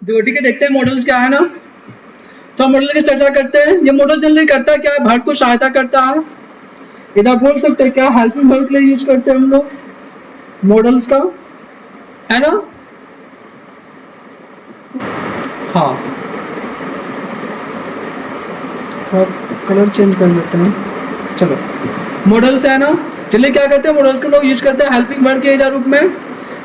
देखो ठीक है, देखते हैं मॉडल्स क्या है ना। तो हम मॉडल की चर्चा करते हैं। ये मॉडल जनरली करता क्या है, वर्ब को सहायता करता है। इधर बोल सकते हैं क्या, हेल्पिंग वर्ब के लिए यूज करते हैं हम लोग मॉडल्स का, है ना। हाँ, तो कलर चेंज कर लेते हैं। चलो, मॉडल्स है ना, चलिए क्या करते हैं, मॉडल्स को लोग यूज करते हैं हेल्पिंग वर्ब के रूप में,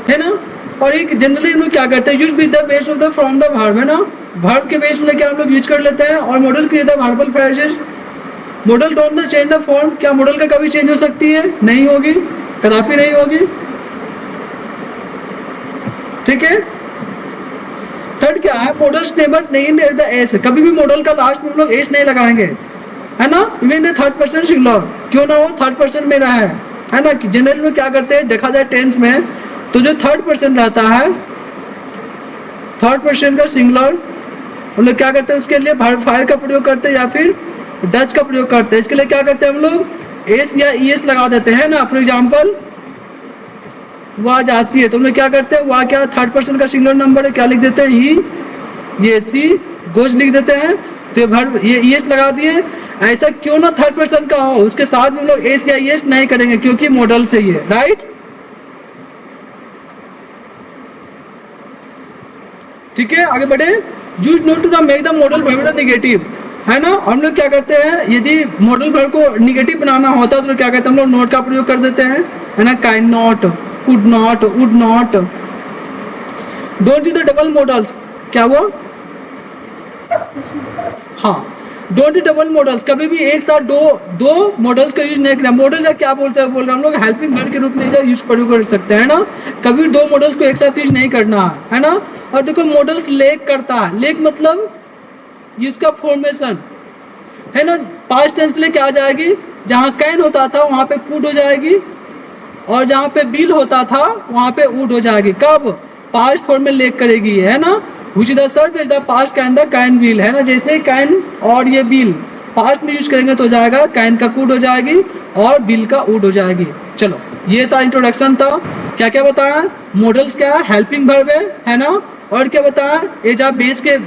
है ना। और एक जनरली हम लोग क्या करते हैं, use with the base of the from the verb, है ना। वर्ब के बेस में क्या हम लोग यूज कर लेते हैं। और model create the verbal phrases. Model don't change the form. क्या मॉडल का कभी चेंज हो सकती है? नहीं होगी, कदापि नहीं होगी, ठीक है। थर्ड क्या है, models never named at the S. कभी भी मॉडल का लास्ट में हम लोग एस नहीं लगाएंगे, है ना। Even the third person singular क्यों ना हो, थर्ड पर्सन में रहा है ना। जनरल में क्या करते हैं, देखा जाए टेंस में, तो जो थर्ड पर्सन रहता है, थर्ड पर्सन का सिंगुलर, हम लोग क्या करते हैं, उसके लिए वर्ब फाइल का प्रयोग करते हैं या फिर डच का प्रयोग करते हैं। इसके लिए क्या करते हैं हम लोग, एस या ईएस लगा देते हैं ना। फॉर एग्जाम्पल वह जाती है, तो हम लोग क्या करते हैं, वह क्या थर्ड पर्सन का सिंगुलर नंबर है, क्या लिख देते हैं, ही, ये सी गोज लिख देते हैं। तो वर्ब ये ईएस लगा दिए। ऐसा क्यों ना थर्ड पर्सन का हो, उसके साथ में हम लोग एस या ईएस नहीं करेंगे क्योंकि मॉडल चाहिए, राइट। ठीक है, आगे बढ़े। Use not to the make the modal verb negative, है ना। हम लोग क्या करते हैं, यदि मॉडल वर्ब को नेगेटिव बनाना होता है तो क्या कहते हैं, हम लोग नॉट का प्रयोग कर देते हैं, है ना। Kind not, could not, would not. Don't use the double models. क्या हुआ? हाँ, डोंट डबल मॉडल्स। कभी भी एक साथ दो मॉडल्स का यूज नहीं करना। मॉडल या क्या बोलते हैं, बोल रहे हम लोग हेल्पिंग वर्ब के रूप में यूज प्रयोग कर सकते हैं ना। कभी दो मॉडल्स को एक साथ यूज नहीं करना है ना। और देखो मॉडल्स लेक करता है, लेक मतलब इसका फॉर्मेशन, है ना। पास्ट टेंस के लिए क्या आ जाएगी, जहां कैन होता था वहां पे कुड हो जाएगी, और जहां पे बिल होता था वहां पे वुड हो जाएगी। कब? पास्ट फॉर्म में लेक करेगी, है ना। which the serve is the past can the can will, है ना। जैसे कैन और ये बिल पास्ट में यूज करेंगे तो हो जाएगा कैन का कुड हो जाएगी और बिल का वुड हो जाएगी। चलो, ये था इंट्रोडक्शन था। क्या क्या बताया, मॉडल्स क्या है, हेल्पिंग वर्ब है ना। और क्या बताया, एज आ बेस के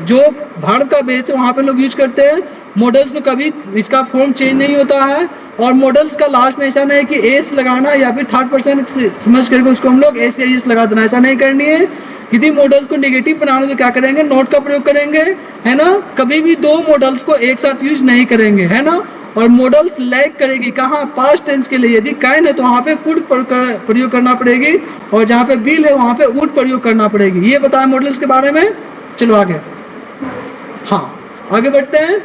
जो वर्ब का बेस है वहां पे लोग यूज करते हैं। मॉडल्स में कभी इसका फॉर्म चेंज नहीं होता है। और मॉडल्स का लास्ट में ऐसा नहीं है कि एस लगाना या फिर थर्ड पर्सन समझ करके उसको हम लोग एस या एस लगा देना, ऐसा नहीं करनी है। यदि मॉडल्स को नेगेटिव बनाना तो क्या करेंगे, नोट का प्रयोग करेंगे, है ना। कभी भी दो मॉडल्स को एक साथ यूज नहीं करेंगे, है ना। और मॉडल्स लैग करेगी कहाँ, पास्ट टेंस के लिए। यदि कैन है तो वहां पे कुड प्रयोग करना पड़ेगी, और जहां पे बिल है वहां पे वुड प्रयोग करना पड़ेगी। ये बताया मॉडल्स के बारे में। चलो आगे, हाँ आगे बढ़ते हैं।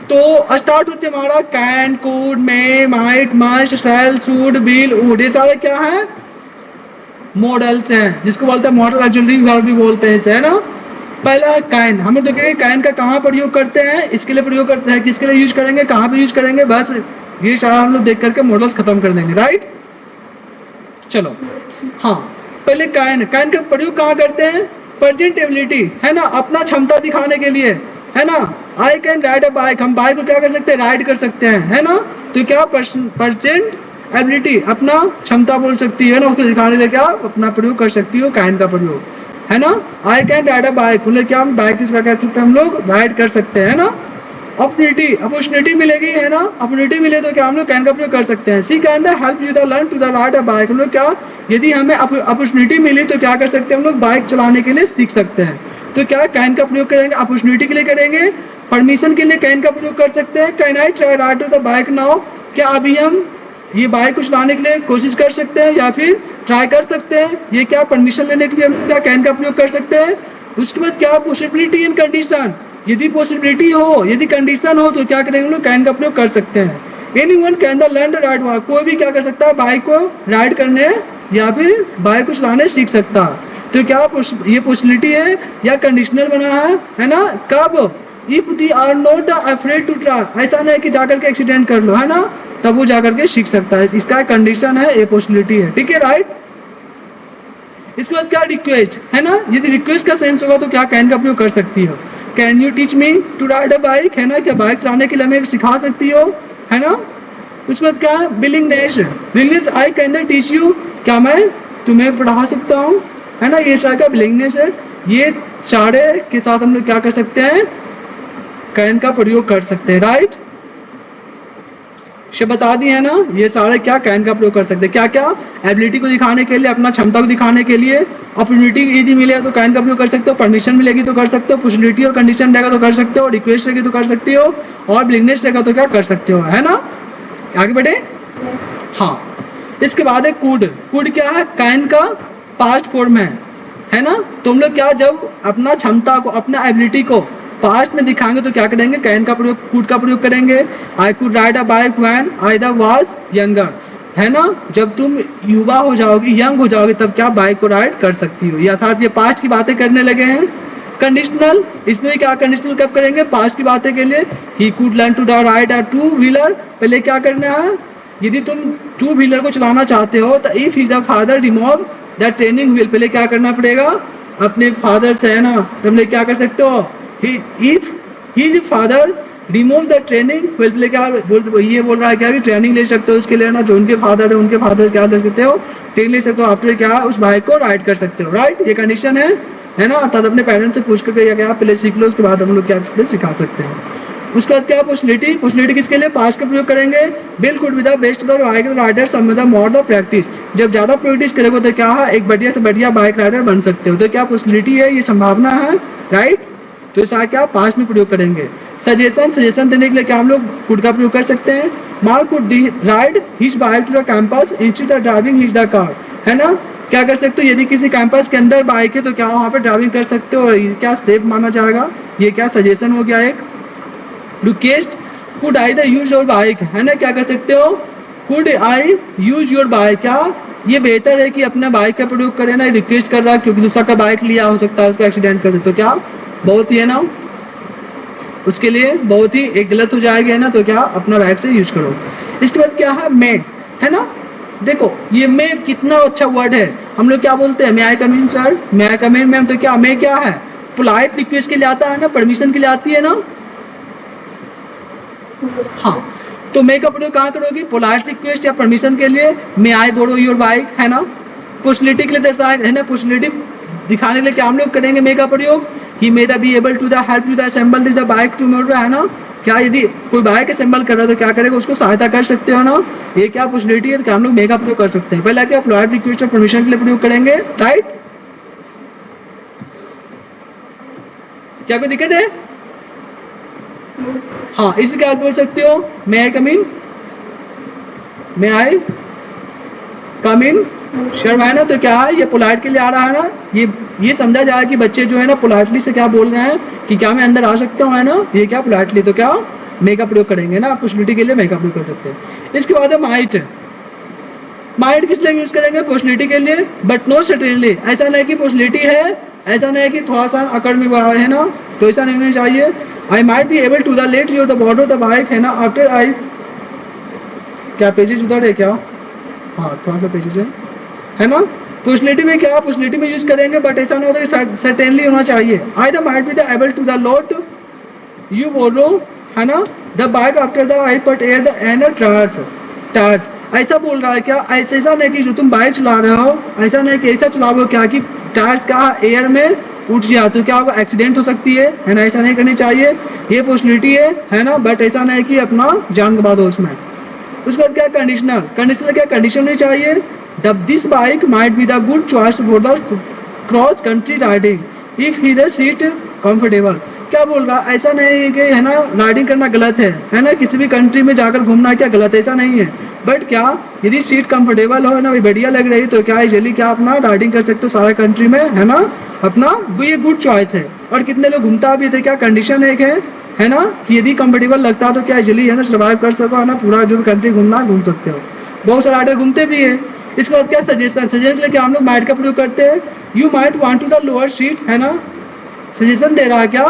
तो स्टार्ट होते हमारा can, could, may, might, must, shall, should, will, would. ये सारे क्या है, मॉडल्स हैं, जिसको बोलते हैं मॉडल ऑक्सिलरी वर्ब भी बोलते हैं इसे, है ना। पहला है कैन। हम लोग देखेंगे कैन का कहाँ प्रयोग करते हैं, इसके लिए प्रयोग करते हैं, किसके लिए यूज करेंगे, कहाँ पे यूज करेंगे, बस ये सारा हम लोग देख करके मॉडल्स खत्म कर देंगे, राइट। चलो, हाँ पहले कैन का प्रयोग कहाँ करते हैं, प्रेजेंट एबिलिटी, है ना, अपना क्षमता दिखाने के लिए, है ना। I can ride a bike, हम बाइक को क्या कर सकते हैं, राइड कर सकते हैं, है ना। तो क्या प्रेजेंट एबिलिटी, अपना क्षमता बोल सकती है ना, उसको दिखाने के लिए क्या अपना प्रयोग कर सकती हो, कैन का प्रयोग, है ना। I can ride a bike, बोले क्या हम बाइक इसका कह सकते हैं, हम लोग राइड कर सकते हैं, ना। अपॉर्चुनिटी मिलेगी, है ना। अपॉर्चुनिटी मिले तो क्या हम लोग कैन का प्रयोग कर सकते हैं। She can the help you the learn to the ride a bike, हम लोग क्या, यदि हमें अपॉर्चुनिटी मिली तो क्या कर सकते हैं, हम लोग बाइक चलाने के लिए सीख सकते हैं। तो क्या कैन का प्रयोग करेंगे, अपॉर्चुनिटी के लिए करेंगे। परमिशन के लिए कैन का प्रयोग कर सकते हैं। Can I try ride to the bike now, क्या अभी हम ये बाइक को चलाने के लिए कोशिश कर सकते हैं या फिर ट्राई कर सकते हैं। ये क्या, परमिशन लेने के लिए हम क्या कैन का प्रयोग कर सकते हैं। उसके बाद क्या, पॉसिबिलिटी एंड कंडीशन, यदि पॉसिबिलिटी हो, यदि कंडीशन हो तो क्या करेंगे, हम लोग कैन का प्रयोग कर सकते हैं। Anyone can the learn to ride, कोई भी क्या कर सकता है, बाइक को राइड करने या फिर बाइक को चलाने सीख सकता है। तो क्या ये पॉसिबिलिटी है या कंडीशनल बना है ना। कब, if they are not afraid to try, ऐसा नहीं कि जाकर के एक्सीडेंट कर लो, है ना, तब वो जाकर के सीख सकता है। इसका कंडीशन है, ये पॉसिबिलिटी है, ठीक है, राइट। इसके बाद क्या, रिक्वेस्ट, है ना। यदि रिक्वेस्ट का सेंस होगा तो क्या कैन का प्रयोग कर सकती हो। Can you teach me to ride a bike, है ना, क्या बाइक चलाने के लिए हमें सिखा सकती हो, है ना। उसके बाद क्या, willingness, I can teach you, क्या मैं तुम्हें पढ़ा सकता हूँ, है ना। ये सारा का विलिंगनेस है। ये सारे के साथ हम लोग क्या कर सकते हैं, कैन का प्रयोग कर सकते हैं, राइट। से बता दिए है ना, ये सारे क्या कैन का प्रयोग कर सकते हैं, क्या क्या, एबिलिटी को दिखाने के लिए, अपना क्षमता को दिखाने के लिए, अपॉर्चुनिटी यदि मिले तो कैन का प्रयोग कर सकते हो, परमिशन मिलेगी तो कर सकते हो, अपॉर्चुनिटी और कंडीशन रहेगा तो कर सकते हो, रिक्वेस्ट रहेगी तो कर सकते हो, और विलिंगनेस रहेगा तो क्या कर सकते हो, है ना। आगे बढ़े। हाँ, इसके बाद है कुड। कुड क्या है, कैन का पास्ट फॉर्म है ना। तुम लोग क्या जब अपना क्षमता को, अपना एबिलिटी को पास्ट में दिखाएंगे तो क्या करेंगे, कैन का प्रयोग, कुड का प्रयोग करेंगे। I could ride a bike when I was younger, है ना। जब तुम युवा हो जाओगे, यंग हो जाओगे, तब क्या बाइक को राइड कर सकती हो। अर्थात ये पास्ट की बातें करने लगे हैं। कंडीशनल, इसमें क्या कंडीशनल कब करेंगे, पास्ट की बातें के लिए। He could learn to ride a two wheeler, पहले क्या करना है, यदि तुम टू व्हीलर को चलाना चाहते हो तो if his the father remove the training wheel, पहले क्या करना पड़ेगा, अपने फादर से, है ना, तुम क्या कर सकते हो, if his father remove the training wheel, पहले क्या ये बोल रहा है क्या कि ट्रेनिंग ले सकते हो उसके लिए ना, जो उनके फादर है उनके फादर क्या ले सकते हो, ट्रेनिंग ले सकते हो, आफ्टर क्या उस बाइक को राइड कर सकते हो, राइट। ये कंडीशन है ना। अर्थात अपने पेरेंट्स से पूछ कर क्या पहले सीख लो, उसके बाद हम लोग क्या सिखा सकते हैं। उसके बाद क्या, पॉसिबिलिटी। पॉसिबिलिटी किसके लिए, पास्ट का प्रयोग करेंगे। Bill could be the best the bike rider some the more the practice, जब ज्यादा प्रैक्टिस करोगे तो क्या है, एक बढ़िया से बढ़िया बाइक राइडर बन सकते हो। तो क्या पॉसिबिलिटी है, ये संभावना है, राइट। तो ऐसा क्या पास्ट में प्रयोग करेंगे। सजेशन, सजेशन देने के लिए क्या हम लोग कुड का प्रयोग कर सकते हैं। Mark could ride his bike to the campus instead of driving his the car, है ना। क्या कर सकते हो, यदि किसी कैंपस के अंदर बाइक है तो क्या वहाँ पे ड्राइविंग कर सकते हो, क्या सेफ माना जाएगा। ये क्या सजेशन हो गया एक। Request, could I the use your bike, है ना, क्या कर सकते हो, could I use your bike, क्या ये बेहतर है कि अपना बाइक का प्रयोग करें ना, रिक्वेस्ट कर रहा है क्योंकि दूसरा का बाइक लिया, हो सकता है उसको एक्सीडेंट कर दे, तो क्या बहुत ही है ना, उसके लिए बहुत ही एक गलत हो जाएगा, है ना। तो क्या अपना बाइक से यूज करो। इसके बाद क्या है, मे, है ना। देखो ये मे कितना अच्छा वर्ड है, हम लोग क्या बोलते हैं, मे आई कम इन सर, मे आई कम इन मैम, तो क्या मे क्या है, पोलाइट रिक्वेस्ट के लिए आता है ना, परमिशन के लिए आती है ना। हाँ, तो मे का प्रयोग कहाँ करोगी, पोलाइट रिक्वेस्ट या परमिशन के लिए। मे आई बोरो योर बाइक, है ना। पॉसिबिलिटी के लिए दर्शाए, है ना, पॉसिबिलिटी दिखाने के लिए क्या हम लोग करेंगे मे का प्रयोग। He may the be able to the help you the assemble the bike tomorrow, है ना। क्या यदि कोई बाइक असेंबल कर रहा है तो क्या करेगा, उसको सहायता कर सकते हो ना। ये क्या पॉसिबिलिटी है, तो हम लोग मे का प्रयोग कर सकते हैं। पहला क्या, पोलाइट रिक्वेस्ट और परमिशन के लिए प्रयोग करेंगे, राइट। क्या कोई दिक्कत है। हाँ, इसे क्या बोल सकते हो, मे आई कम इन, मे आई कम इन शर्म, है ना। तो क्या है, ये पोलाइट के लिए आ रहा है ना, ये समझा जाए कि बच्चे जो है ना पोलाइटली से क्या बोल रहे हैं कि क्या मैं अंदर आ सकता हूँ, है ना। ये क्या पोलाइटली, तो क्या मे का प्रयोग करेंगे ना, पॉसिबिलिटी के लिए मे का प्रयोग कर सकते हैं। इसके बाद है माइट। माइट किस लिए यूज करेंगे, पॉसिबिलिटी के लिए, बट नॉट सर्टेनली। ऐसा नहीं कि पॉसिबिलिटी है, ऐसा नहीं है कि थोड़ा सा अकड़ में हुआ है ना, तो ऐसा नहीं होना चाहिए। I might be able to the let you the borrow the bike, है ना, आफ्टर आई, क्या पेजेस उधर है क्या, हाँ थोड़ा सा पेजेस है ना। पॉसिबिलिटी में क्या, पॉसिबिलिटी में यूज करेंगे, बट ऐसा नहीं होता कि सर्टेनली होना चाहिए। I the might be the able to the lot you बोलो, है ना, the bike after the I put air the end tyres. ऐसा बोल रहा है क्या, ऐसा नहीं कि जो तुम बाइक चला रहे हो, ऐसा नहीं कि ऐसा चलाओ क्या कि टायर्स का एयर में उठ जाए तो क्या होगा, एक्सीडेंट हो सकती है ना। ऐसा नहीं करनी चाहिए, ये पॉसिबिलिटी है ना, बट ऐसा नहीं कि अपना जान गवा दो उसमें। उसके बाद क्या, कंडीशनल। कंडीशनल क्या, कंडीशन नहीं चाहिए। This bike might be the good choice for the cross country riding if he the seat comfortable. क्या बोल रहा, ऐसा नहीं है कि, है ना, राइडिंग करना गलत है ना, किसी भी कंट्री में जाकर घूमना क्या गलत है, ऐसा नहीं है। बट क्या यदि सीट कंफर्टेबल हो, है ना, बढ़िया लग रही तो क्या इजीली क्या अपना राइडिंग कर सकते हो सारा कंट्री में, है ना, अपना ये गुड चॉइस है। और कितने लोग घूमता भी थे, क्या कंडीशन एक है ना, कि यदि कंफर्टेबल लगता तो क्या इजीली, है ना, सर्वाइव कर सको, है ना, पूरा जो कंट्री घूमना घूम सकते हो। बहुत सारे राइडर घूमते भी है। इसके बाद क्या, सजेशन। सजेशन के लिए क्या हम लोग माइट का प्रयोग करते हैं। You might want to the lower seat, है ना, सजेशन दे रहा है क्या,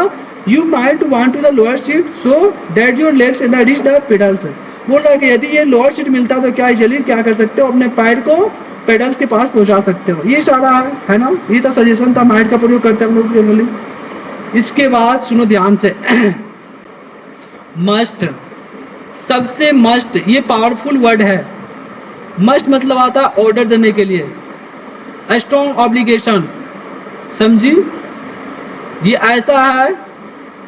you might want to the lower seat so that your legs and reach the pedals. बोल रहा है कि यदि ये लोअर सीट मिलता तो क्या इजीली क्या कर सकते हो, अपने पैर को पेडल्स के पास पहुंचा सकते हो। ये सारा है ना, ये तो सजेशन था, माइट का प्रयोग करते हैं हम लोग जनरली। इसके बाद सुनो ध्यान से, मस्ट, सबसे मस्ट, ये पावरफुल वर्ड है। मस्ट मतलब आता है ऑर्डर देने के लिए, स्ट्रॉन्ग ऑब्लिगेशन, समझी, ये ऐसा है,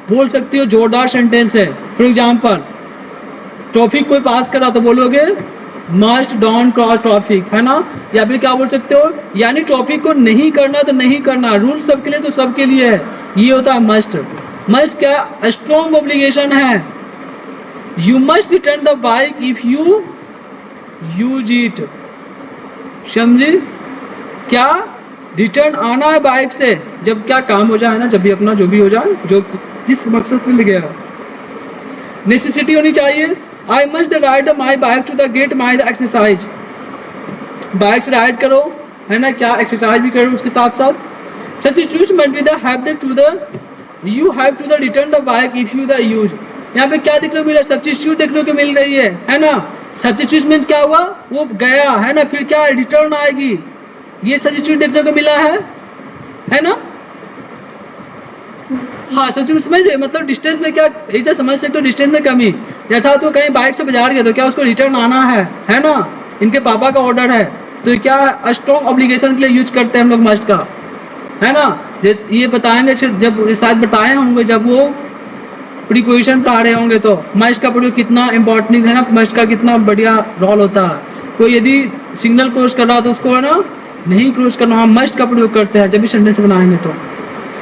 बोल सकती हो जोरदार सेंटेंस है। फॉर एग्जाम्पल ट्रैफिक कोई पास करा तो बोलोगे मस्ट डोंट क्रॉस ट्रैफिक, है ना। या फिर क्या बोल सकते हो, यानी ट्रैफिक को नहीं करना तो नहीं करना, रूल सबके लिए तो सबके लिए है, ये होता है मस्ट। मस्ट क्या स्ट्रॉन्ग ऑब्लिगेशन है, you must return the bike if you use it, समझे। क्या रिटर्न आना है बाइक से जब क्या काम हो जाए ना, जब भी अपना जो भी हो जाए, जो जिस मकसद के लिए गया। नेसेसिटी होनी चाहिए, I must ride my bike to the get my the exercise, bike से राइड करो, है ना, क्या एक्सरसाइज भी करो उसके साथ साथ। Substitution to the you have to the return the bike if you the use, यहाँ पे क्या देखने को मिला, सब्स्टिट्यूट देखने को मिल रही है ना। सब्स्टिट्यूट मींस क्या हुआ, वो गया, है ना, फिर क्या रिटर्न आएगी, ये सब्स्टिट्यूट देखने को मिला है ना। हाँ सब्स्टिट्यूट समझ रहे, मतलब डिस्टेंस में क्या ऐसा समझ सकते हो, डिस्टेंस में कमी, यथा तो कहीं बाइक से बाजार गया तो क्या उसको रिटर्न आना है ना, इनके पापा का ऑर्डर है, तो क्या स्ट्रॉन्ग ऑब्लिगेशन के लिए यूज करते हैं हम लोग मस्ट का, है ना। ये बताएंगे जब शायद बताए होंगे जब वो प्रीपोजिशन पढ़ा रहे होंगे, तो मस्ट का प्रयोग कितना इंपॉर्टेंट है ना, मस्ट का कितना बढ़िया रोल होता है। कोई यदि सिग्नल क्रॉस कर रहा तो उसको है ना नहीं क्रॉस करना, हम मस्ट का प्रयोग करते हैं जब भी सेंटेंस बनाएंगे तो।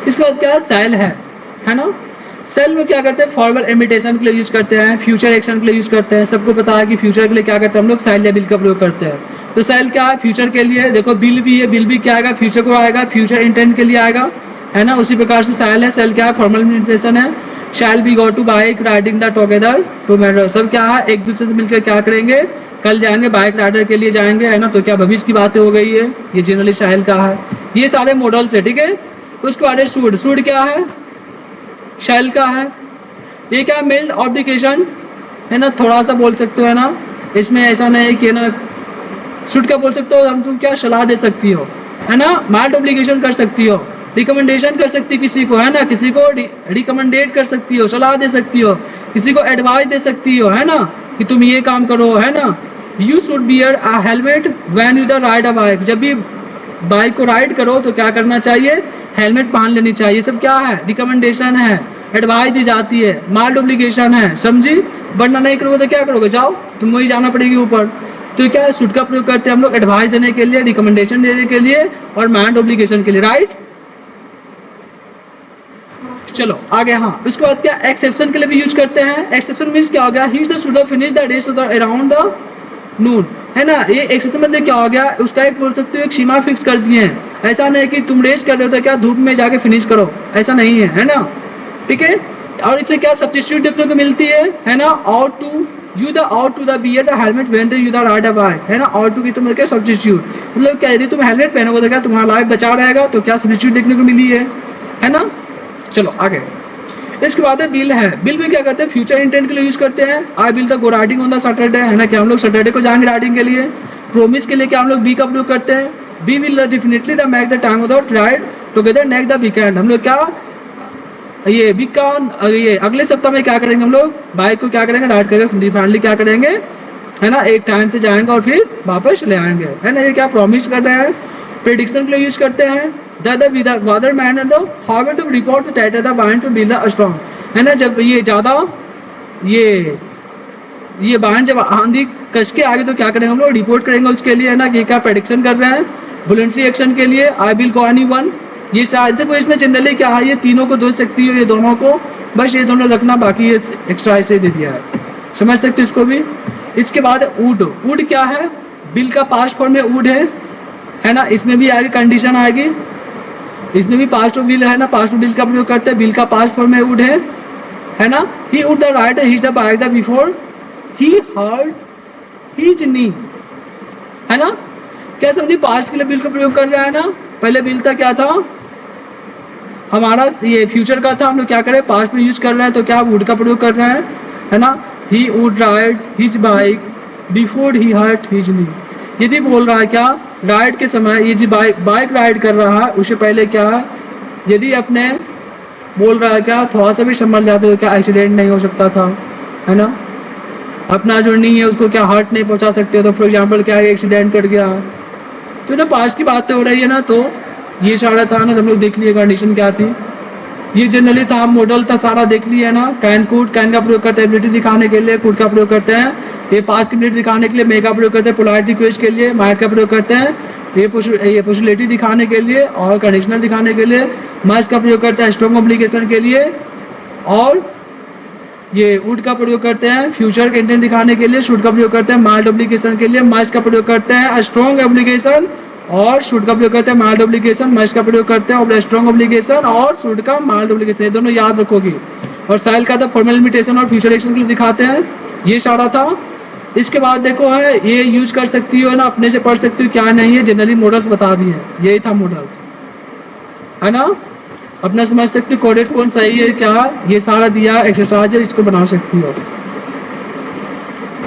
इसके बाद क्या सेल है ना। सेल में क्या करते हैं, फॉर्मल इमिटेशन के लिए यूज करते हैं, फ्यूचर एक्शन के लिए यूज करते हैं। सबको पता है कि फ्यूचर के लिए क्या करते हैं हम लोग, सेल या बिल का प्रयोग करते हैं। तो सेल क्या है, फ्यूचर के लिए, देखो बिल भी है, बिल भी क्या आएगा, फ्यूचर को आएगा, फ्यूचर इंटेंट के लिए आएगा, है ना। उसी प्रकार से सेल है, सेल क्या है, फॉर्मल इमिटेशन है। Shall be go to bike riding the together tomorrow, सब क्या है, एक दूसरे से मिलकर क्या करेंगे, कल जाएंगे बाइक राइडर के लिए जाएंगे, है ना। तो क्या भविष्य की बातें हो गई है, ये जनरली शैल का है। ये सारे मॉडल्स है, ठीक है। उसके बाद शुड, शुड क्या है, शैल का है। ये क्या, मेल्ड ऑब्लिगेशन, है ना, थोड़ा सा बोल सकते हो, है ना। इसमें ऐसा नहीं कि ना शुड क्या बोल सकते हो, हम तुम क्या सलाह दे सकती हो, है ना, माइल्ड ऑब्लिगेशन कर सकती हो, रिकमेंडेशन कर सकती किसी को, है ना, किसी को रिकमेंडेट कर सकती हो, सलाह दे सकती हो, किसी को एडवाइस दे सकती हो, है ना, कि तुम ये काम करो, है ना। You should bear a helmet when you the ride a bike, जब भी बाइक को राइड करो तो क्या करना चाहिए, हेलमेट पहन लेनी चाहिए। सब क्या है, रिकमेंडेशन है, एडवाइस दी जाती है, माइल्ड ऑब्लिगेशन है, समझी। वरना नहीं करोगे तो क्या करोगे, जाओ तुम वही जाना पड़ेगी ऊपर। तो क्या है, शुड का प्रयोग करते हैं हम लोग एडवाइस देने के लिए, रिकमेंडेशन देने के लिए और माइल्ड ऑब्लिगेशन के लिए, राइट। चलो आगे, हाँ उसके बाद क्या, एक्सेप्शन के लिए भी यूज करते हैं। एक्सेप्शन मींस क्या हो गया, he should have finish the race around the noon, है ना। ये एक्सेप्शन मतलब क्या हो गया, उसका एक बोल सकते हो एक सीमा फिक्स कर दिए हैं। ऐसा नहीं कि तुम रेस कर रहे हो तो क्या धूप में जाके फिनिश करो, ऐसा नहीं है ना, ठीक है। और इससे क्या सब्स्टिट्यूट देखने को मिलती है ना, out to you the out to the bear the helmet when you the ride a bike, है ना। आउट टू की तुम क्या सब्स्टिट्यूट, मतलब क्या यदि तुम हेलमेट पहनोगे तो क्या तुम्हारा लाइफ बचा रहेगा, तो क्या सब्स्टिट्यूट देखने को मिली है ना। चलो आगे, इसके बाद बिल है। बिल में क्या करते हैं, फ्यूचर इंटेंट के लिए यूज करते हैं। I will the go riding on the Saturday, है ना, क्या हम लोग सैटरडे को जाएंगे राइडिंग के लिए। प्रोमिस के लिए क्या हम लोग बी का प्रयोग करते हैं, be will definitely the make the time without ride together next the weekend. हम लोग क्या ये वीक का ये अगले सप्ताह में क्या करेंगे, हम लोग बाइक को क्या करेंगे, राइड करेंगे, फाइनली क्या करेंगे, है ना, एक टाइम से जाएंगे और फिर वापस ले आएंगे, है ना। ये क्या प्रॉमिस कर रहे हैं। प्रेडिक्शन के लिए यूज करते हैं। the weather man and the however to report the data the bind to build a storm, है ना। जब ये ज़्यादा ये बांध जब आंधी कस के आगे तो क्या करेंगे हम लोग, रिपोर्ट करेंगे उसके लिए, है ना, कि क्या प्रेडिक्शन कर रहे हैं। वॉलंटरी एक्शन के लिए I will go any one, ये शायद को इसने जनरली क्या है, ये तीनों को दो सकती है, ये दोनों को बस ये दोनों रखना, बाकी ये एक्स्ट्रा ऐसे दे दिया है, समझ सकते इसको भी। इसके बाद वुड, वुड क्या है, बिल का पास्ट फॉर्म में वुड है ना। इसमें भी आगे कंडीशन आएगी, इसमें भी पास्ट ऑफ बिल है ना, पास्ट ऑफ बिल का प्रयोग करते हैं। बिल का पास्ट फॉर्म में वुड है ना। He would the ride he the bike the before he hurt his knee, है ना। क्या समझी, पास्ट के लिए बिल का प्रयोग कर रहा है ना। पहले बिल था क्या था हमारा, ये फ्यूचर का था, हम लोग क्या करें पास्ट में यूज कर रहे हैं, तो क्या वुड का प्रयोग कर रहे हैं, है ना। He would ride his bike before he hurt his knee. यदि बोल रहा है क्या, राइड के समय ये जी बाइक राइड कर रहा है, उससे पहले क्या है, यदि अपने बोल रहा है क्या थोड़ा सा भी संभल जाते तो क्या एक्सीडेंट नहीं हो सकता था, है ना। अपना जो नहीं है उसको क्या हर्ट नहीं पहुंचा सकते, तो फॉर एग्जांपल क्या एक्सीडेंट कर गया, तो ना पास्ट की बातें हो रही है ना, तो ये सारा था ना, हम लोग देख लिए कंडीशन क्या थी, ये जनरली था, मॉडल था, सारा देख लिया है ना। कैन कूड, कैन का प्रयोग करते हैं एबिलिटी दिखाने के लिए, कूड का प्रयोग करते हैं ये पास्ट की एबिलिटी दिखाने के लिए, मे का प्रयोग करते हैं पोलैरिटी क्वेश्चन के लिए, माइट का प्रयोग करते हैं ये पॉसिबिलिटी दिखाने के लिए और कंडीशनल दिखाने के लिए, मस्ट का प्रयोग करते हैं स्ट्रॉन्ग ऑब्लिगेशन के लिए, और ये वुड का प्रयोग करते हैं फ्यूचर के इंटेंट दिखाने के लिए, शुड का प्रयोग करते हैं माइल्ड ऑब्लिगेशन के लिए, मस्ट का प्रयोग करते हैं स्ट्रॉन्ग ऑब्लिगेशन, और शुड का प्रयोग करते हैं माइल्ड ऑब्लिगेशन, मस्ट का प्रयोग करते हैं स्ट्रॉन्ग ऑब्लिगेशन, और शुड का माइल्ड ऑब्लिगेशन, ये दोनों याद रखोगी। और साइल का था फॉर्मल लिमिटेशन और फ्यूचर एक्शन के लिए दिखाते हैं, ये सारा था। इसके बाद देखो है ये यूज कर सकती हो ना, अपने से पढ़ सकती हो क्या नहीं है, जनरली मॉडल्स बता दिए, यही था मॉडल्स, है ना। अपना समझ सकते हो कोडेड कौन सही है क्या, ये सारा दिया एक्सरसाइज है, इसको बना सकती हो।